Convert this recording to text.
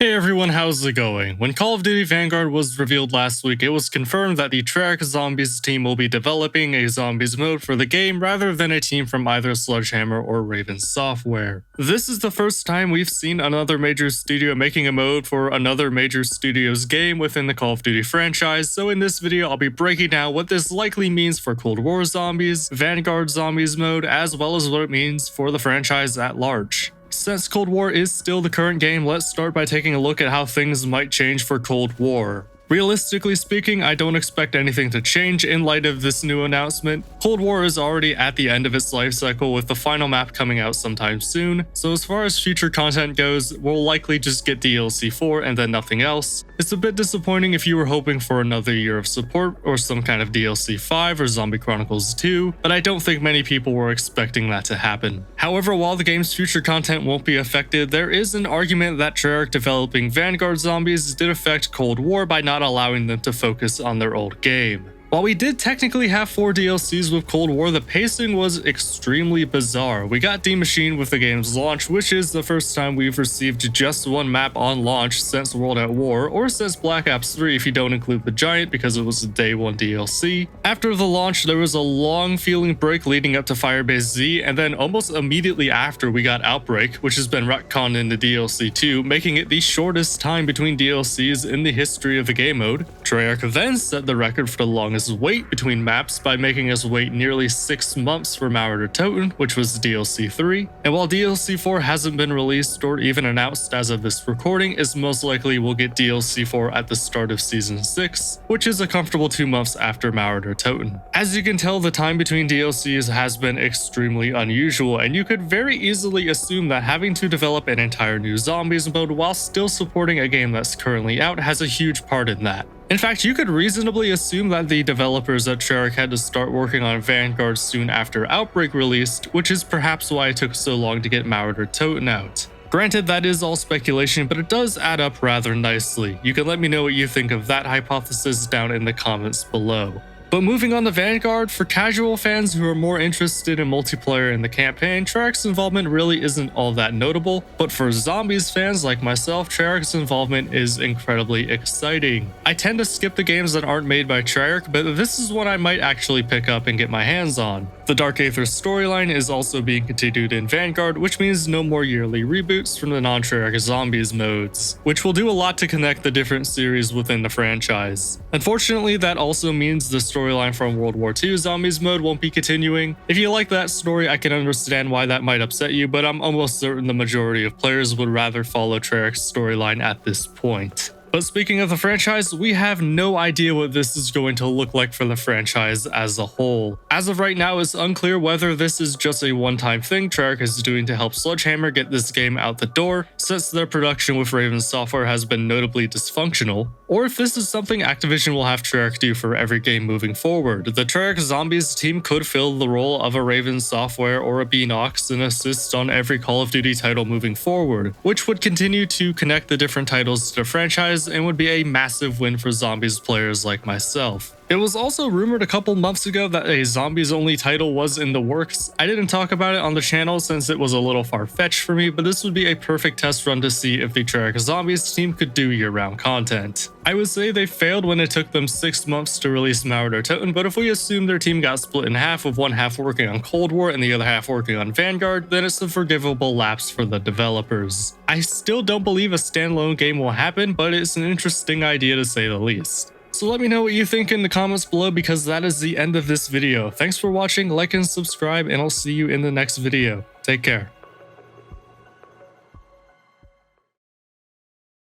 Hey everyone, how's it going? When Call of Duty Vanguard was revealed last week, it was confirmed that the Treyarch Zombies team will be developing a Zombies mode for the game rather than a team from either Sledgehammer or Raven Software. This is the first time we've seen another major studio making a mode for another major studio's game within the Call of Duty franchise, so in this video I'll be breaking down what this likely means for Cold War Zombies, Vanguard Zombies mode, as well as what it means for the franchise at large. Since Cold War is still the current game, let's start by taking a look at how things might change for Cold War. Realistically speaking, I don't expect anything to change in light of this new announcement. Cold War is already at the end of its life cycle with the final map coming out sometime soon, so as far as future content goes, we'll likely just get DLC 4 and then nothing else. It's a bit disappointing if you were hoping for another year of support or some kind of DLC 5 or Zombie Chronicles 2, but I don't think many people were expecting that to happen. However, while the game's future content won't be affected, there is an argument that Treyarch developing Vanguard Zombies did affect Cold War by not allowing them to focus on their old game. While we did technically have 4 DLCs with Cold War, the pacing was extremely bizarre. We got Die Maschine with the game's launch, which is the first time we've received just one map on launch since World at War, or since Black Ops 3 if you don't include the Giant because it was a day 1 DLC. After the launch, there was a long feeling break leading up to Firebase Z, and then almost immediately after we got Outbreak, which has been retconned into DLC 2, making it the shortest time between DLCs in the history of the game mode. Treyarch then set the record for the longest wait between maps by making us wait nearly 6 months for Marauder Toten, which was DLC 3, and while DLC 4 hasn't been released or even announced as of this recording, it's most likely we'll get DLC 4 at the start of Season 6, which is a comfortable 2 months after Marauder Toten. As you can tell, the time between DLCs has been extremely unusual, and you could very easily assume that having to develop an entire new Zombies mode while still supporting a game that's currently out has a huge part in that. In fact, you could reasonably assume that the developers at Treyarch had to start working on Vanguard soon after Outbreak released, which is perhaps why it took so long to get Marauder Toten out. Granted, that is all speculation, but it does add up rather nicely. You can let me know what you think of that hypothesis down in the comments below. But moving on to Vanguard, for casual fans who are more interested in multiplayer in the campaign, Treyarch's involvement really isn't all that notable, but for Zombies fans like myself, Treyarch's involvement is incredibly exciting. I tend to skip the games that aren't made by Treyarch, but this is one I might actually pick up and get my hands on. The Dark Aether storyline is also being continued in Vanguard, which means no more yearly reboots from the non-Treyarch Zombies modes, which will do a lot to connect the different series within the franchise. Unfortunately, that also means the storyline from World War II Zombies mode won't be continuing. If you like that story, I can understand why that might upset you, but I'm almost certain the majority of players would rather follow Treyarch's storyline at this point. But speaking of the franchise, we have no idea what this is going to look like for the franchise as a whole. As of right now, it's unclear whether this is just a one-time thing Treyarch is doing to help Sledgehammer get this game out the door, since their production with Raven Software has been notably dysfunctional, or if this is something Activision will have Treyarch do for every game moving forward. The Treyarch Zombies team could fill the role of a Raven Software or a Beenox and assist on every Call of Duty title moving forward, which would continue to connect the different titles to the franchise and would be a massive win for Zombies players like myself. It was also rumored a couple months ago that a Zombies-only title was in the works. I didn't talk about it on the channel since it was a little far-fetched for me, but this would be a perfect test run to see if the Treyarch Zombies team could do year-round content. I would say they failed when it took them 6 months to release Marauder Toten, but if we assume their team got split in half with one half working on Cold War and the other half working on Vanguard, then it's a forgivable lapse for the developers. I still don't believe a standalone game will happen, but it's an interesting idea to say the least. So let me know what you think in the comments below, because that is the end of this video. Thanks for watching, like and subscribe, and I'll see you in the next video. Take care.